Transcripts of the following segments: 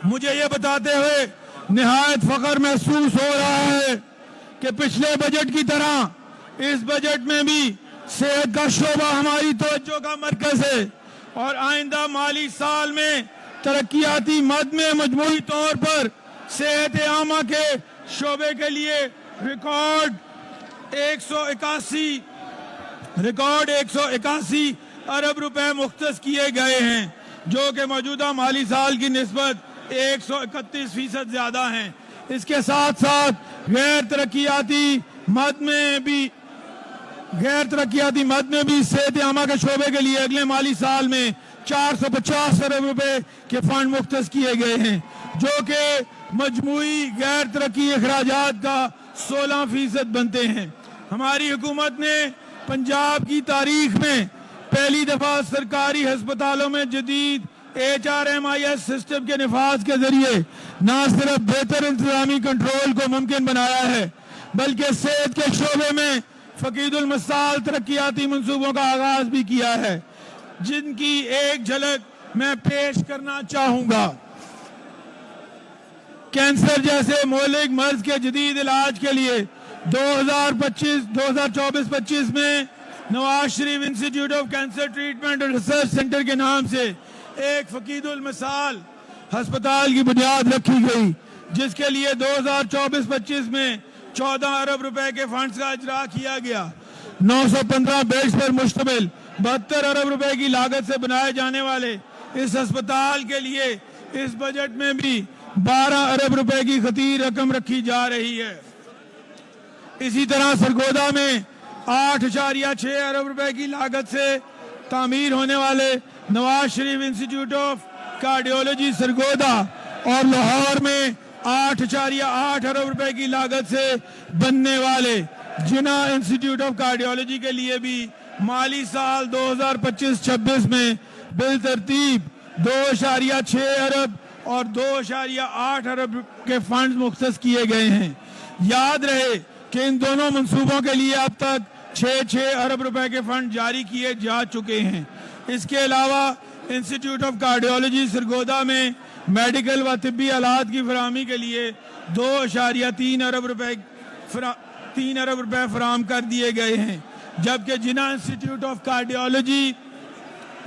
مجھے یہ بتاتے ہوئے نہایت فخر محسوس ہو رہا ہے کہ پچھلے بجٹ کی طرح اس بجٹ میں بھی صحت کا شعبہ ہماری توجہ کا مرکز ہے اور آئندہ مالی سال میں ترقیاتی مد میں مجموعی طور پر صحت عامہ کے شعبے کے لیے ریکارڈ 181 ارب روپے مختص کیے گئے ہیں، جو کہ موجودہ مالی سال کی نسبت 131% زیادہ ہیں۔ اس کے ساتھ ساتھ غیر ترقیاتی مد میں بھی صحت عامہ کے شعبے کے لیے اگلے مالی سال میں 450 ارب روپے کے فنڈ مختص کیے گئے ہیں، جو کہ مجموعی غیر ترقی اخراجات کا 16% بنتے ہیں۔ ہماری حکومت نے پنجاب کی تاریخ میں پہلی دفعہ سرکاری ہسپتالوں میں جدید HRMIS سسٹم کے نفاذ کے ذریعے نہ صرف بہتر انتظامی کنٹرول کو ممکن بنایا ہے بلکہ صحت کے شعبے میں فقید المثال ترقیاتی منصوبوں کا آغاز بھی کیا ہے، جن کی ایک جھلک میں پیش کرنا چاہوں گا۔ کینسر جیسے مہلک مرض کے جدید علاج کے لیے 2024-25 میں Nawaz Sharif institute of cancer treatment اور ریسرچ سینٹر کے نام سے ایک فقید المثال ہسپتال کی بنیاد رکھی گئی، جس کے لیے 2024-25 میں 14 ارب روپے کے فنڈز کا اجرا کیا گیا۔ 915 بیڈز پر مشتمل 72 ارب روپے کی لاگت سے بنائے جانے والے اس ہسپتال کے لیے اس بجٹ میں بھی 12 ارب روپے کی خطیر رقم رکھی جا رہی ہے۔ اسی طرح سرگودا میں 8.6 ارب روپے کی لاگت سے تعمیر ہونے والے Nawaz Sharif institute of cardiology Sargodha اور لاہور میں 8.8 ارب روپے کی لاگت سے بننے والے جنا انسٹیٹیوٹ آف کارڈیولوجی کے لیے بھی مالی سال 2025-26 میں بالترتیب 2.6 ارب اور 2.8 ارب کے فنڈز مختص کیے گئے ہیں۔ یاد رہے کہ ان دونوں منصوبوں کے لیے اب تک 6 ارب روپے کے فنڈ جاری کیے جا چکے ہیں۔ اس کے علاوہ انسٹیٹیوٹ آف کارڈیولوجی سرگودا میں میڈیکل و طبی آلات کی فراہمی کے لیے 2.3 ارب روپے فراہم کر دیے گئے ہیں، جبکہ جنا انسٹیٹیوٹ آف کارڈیولوجی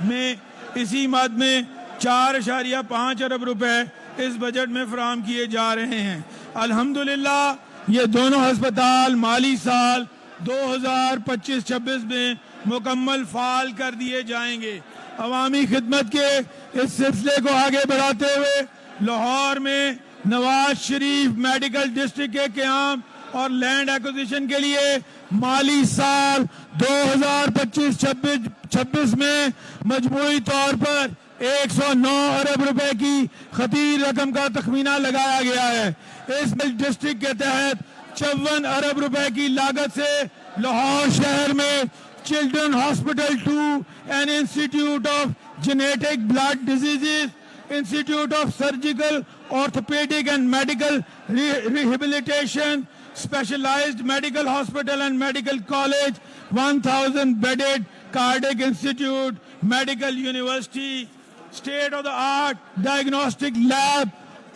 میں اسی مد میں 4.5 ارب روپے اس بجٹ میں فراہم کیے جا رہے ہیں۔ الحمدللہ یہ دونوں ہسپتال مالی سال 2025-26 میں مکمل فعال کر دیے جائیں گے۔ عوامی خدمت کے اس سلسلے کو آگے بڑھاتے ہوئے لاہور میں نواز شریف میڈیکل ڈسٹرکٹ کے قیام اور لینڈ ایکوزیشن کے لیے مالی سال 2025-26 میں مجموعی طور پر 109 ارب روپے کی خطیر رقم کا تخمینہ لگایا گیا ہے۔ اس ڈسٹرکٹ کے تحت 54 ارب روپے کی لاگت سے لاہور شہر میں children hospital 2 and institute of genetic blood diseases, institute of surgical orthopedic and medical rehabilitation, specialized medical hospital and medical college, 1000 bedded cardiac institute, medical university, state of the art diagnostic lab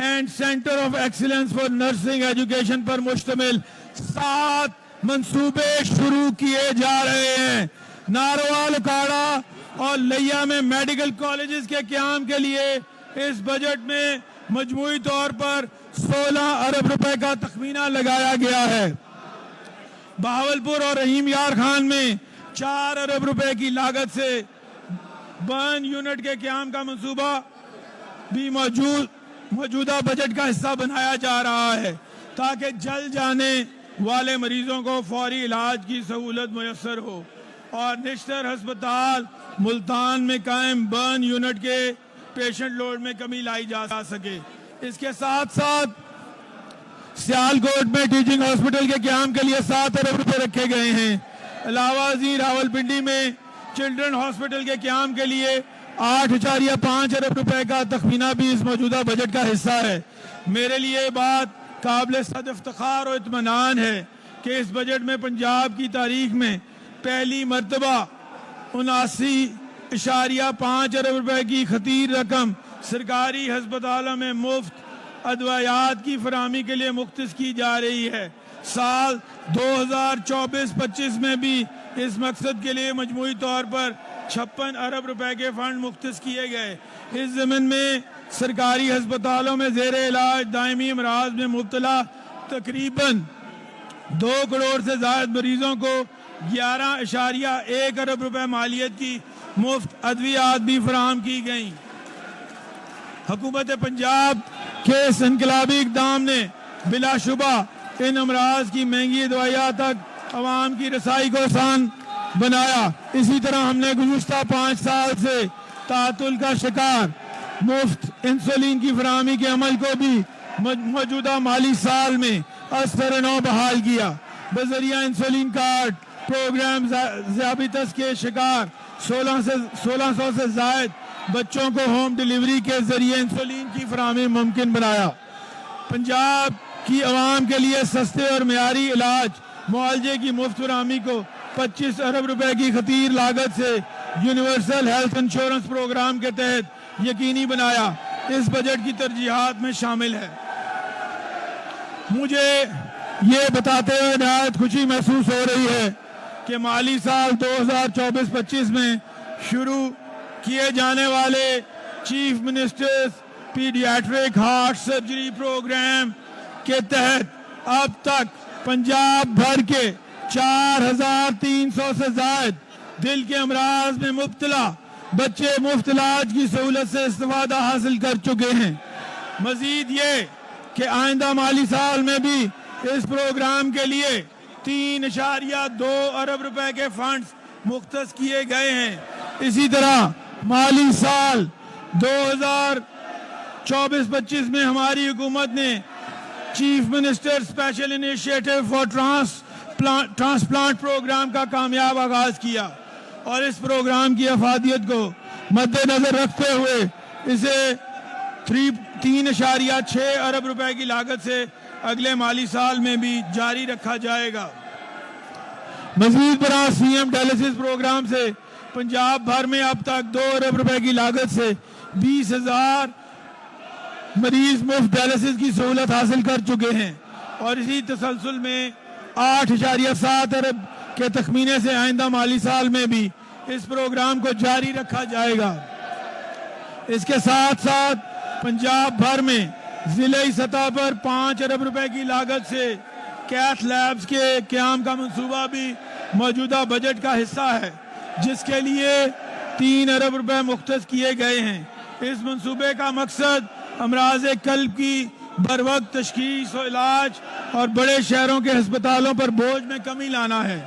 and center of excellence for nursing education پر مشتمل 7 منصوبے شروع کیے جا رہے ہیں۔ ناروال، اکاڑا اور لیا میں میڈیکل کالجز کے قیام کے لیے اس بجٹ میں مجموعی طور پر 16 ارب روپے کا تخمینہ لگایا گیا ہے۔ بہاولپور اور رحیم یار خان میں 4 ارب روپے کی لاگت سے برن یونٹ کے قیام کا منصوبہ بھی موجودہ بجٹ کا حصہ بنایا جا رہا ہے تاکہ جل جانے والے مریضوں کو فوری علاج کی سہولت میسر ہو، اور نشتر ہسپتال ملتان میں قائم برن یونٹ کے پیشنٹ لوڈ میں کمی لائی جا سکے۔ اس کے ساتھ ساتھ سیالکوٹ میں ٹیچنگ ہاسپٹل کے قیام کے لیے 7 ارب روپے رکھے گئے ہیں۔ علاوہ ازیں راولپنڈی میں چلڈرن ہاسپٹل کے قیام کے لیے 8.5 ارب روپے کا تخمینہ بھی اس موجودہ بجٹ کا حصہ ہے۔ میرے لیے بات قابل صد افتخار و اطمینان ہے کہ اس بجٹ میں پنجاب کی تاریخ میں پہلی مرتبہ 79.5 ارب روپے کی خطیر رقم سرکاری ہسپتالوں میں مفت ادویات کی فراہمی کے لیے مختص کی جا رہی ہے۔ سال 2024-25 میں بھی اس مقصد کے لیے مجموعی طور پر 56 ارب روپے کے فنڈ مختص کیے گئے۔ اس ضمن میں سرکاری ہسپتالوں میں زیر علاج دائمی امراض میں مبتلا تقریباً 2 کروڑ سے زائد مریضوں کو 11.1 ارب روپے مالیت کی مفت ادویات بھی فراہم کی گئیں۔ حکومت پنجاب کے اس انقلابی اقدام نے بلا شبہ ان امراض کی مہنگی دوائیات تک عوام کی رسائی کو آسان بنایا۔ اسی طرح ہم نے گزشتہ 5 سال سے تعطل کا شکار مفت انسولین کی فراہمی کے عمل کو بھی موجودہ مالی سال میں از سر نو بحال کیا۔ بذریعہ انسولین کارڈ پروگرام ذیابیطس کے شکار 1600 سے زائد بچوں کو ہوم ڈیلیوری کے ذریعے انسولین کی فراہمی ممکن بنایا۔ پنجاب کی عوام کے لیے سستے اور معیاری علاج معالجے کی مفت فراہمی کو 25 ارب روپے کی خطیر لاگت سے یونیورسل ہیلتھ انشورنس پروگرام کے تحت یقینی بنایا۔ اس بجٹ کی ترجیحات میں شامل ہے۔ مجھے یہ بتاتے ہوئے نہایت خوشی محسوس ہو رہی ہے کہ مالی سال 2024-25 میں شروع کیے جانے والے chief ministers paediatric heart surgery programme کے تحت اب تک پنجاب بھر کے 4300 سے زائد دل کے امراض میں مبتلا بچے مفت علاج کی سہولت سے استفادہ حاصل کر چکے ہیں۔ مزید یہ کہ آئندہ مالی سال میں بھی اس پروگرام کے لیے 3.2 ارب روپے کے فنڈز مختص کیے گئے ہیں۔ اسی طرح مالی سال 2024-25 میں ہماری حکومت نے chief minister special initiative for transplant programme کا کامیاب آغاز کیا اور اس پروگرام کی افادیت کو مد نظر رکھتے ہوئے اسے 3.6 ارب روپے کی لاگت سے اگلے مالی سال میں بھی جاری رکھا جائے گا۔ مزید برآں سی ایم ڈائلسس پروگرام سے پنجاب بھر میں اب تک 2 ارب روپے کی لاگت سے 20,000 مریض مفت ڈائلسس کی سہولت حاصل کر چکے ہیں اور اسی تسلسل میں 8.7 ارب کے تخمینے سے آئندہ مالی سال میں بھی اس پروگرام کو جاری رکھا جائے گا۔ اس کے ساتھ ساتھ پنجاب بھر میں ضلعی سطح پر 5 ارب روپے کی لاگت سے کیتھ لیبز کے قیام کا منصوبہ بھی موجودہ بجٹ کا حصہ ہے، جس کے لیے 3 ارب روپے مختص کیے گئے ہیں۔ اس منصوبے کا مقصد امراض قلب کی بروقت تشخیص و علاج اور بڑے شہروں کے ہسپتالوں پر بوجھ میں کمی لانا ہے۔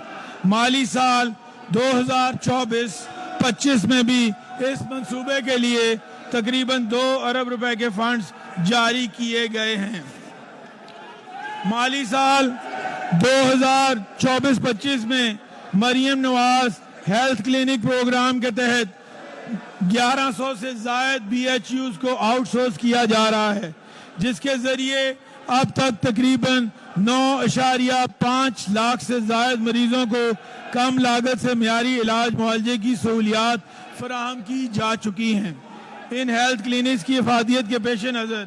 مالی سال 2024-25 میں بھی اس منصوبے کے لیے تقریباً 2 ارب روپے کے فنڈز جاری کیے گئے ہیں۔ مالی سال 2024-25 میں Maryam Nawaz health clinic programme کے تحت 1100 سے زائد بی ایچ یوز کو آؤٹ سورس کیا جا رہا ہے، جس کے ذریعے اب تک تقریباً 9.5 لاکھ سے زائد مریضوں کو کم لاگت سے معیاری علاج معالجے کی سہولیات فراہم کی جا چکی ہیں۔ ان ہیلتھ کلینکس کی افادیت کے پیش نظر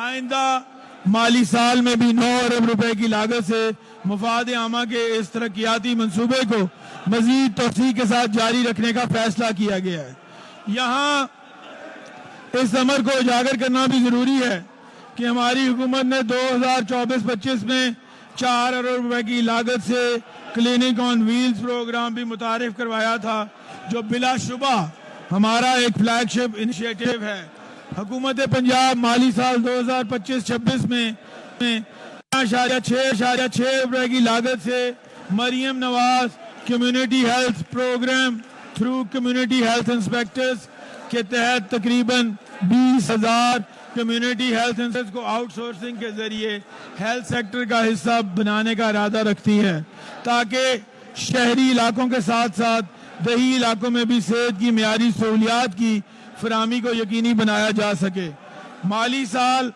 آئندہ مالی سال میں بھی 9 ارب روپے کی لاگت سے مفاد عامہ کے اس ترقیاتی منصوبے کو مزید توسیع کے ساتھ جاری رکھنے کا فیصلہ کیا گیا ہے۔ یہاں اس امر کو اجاگر کرنا بھی ضروری ہے کہ ہماری حکومت نے 2024-25 میں 4 ارب روپے کی لاگت سے کلینک آن ویلز پروگرام بھی متعارف کروایا تھا، جو بلا شبہ ہمارا ایک فلیگ شپ انیشیٹو ہے۔ حکومت پنجاب مالی سال 2025-26 میں 6.6 روپے کی لاگت سے Maryam Nawaz community health program through community health inspectors کے تحت تقریباً 20,000 کمیونٹی ہیلتھ انسپیکٹرز کو آؤٹ سورسنگ کے ذریعے ہیلتھ سیکٹر کا حصہ بنانے کا ارادہ رکھتی ہے، تاکہ شہری علاقوں کے ساتھ ساتھ دیہی علاقوں میں بھی صحت کی معیاری سہولیات کی فراہمی کو یقینی بنایا جا سکے۔ مالی سال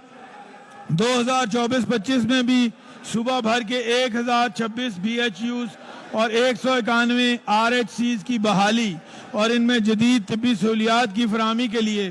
2024-25 میں بھی صوبہ بھر کے 1026 بی ایچ یوز اور 191 آر ایچ سیز کی بحالی اور ان میں جدید طبی سہولیات کی فراہمی کے لیے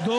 2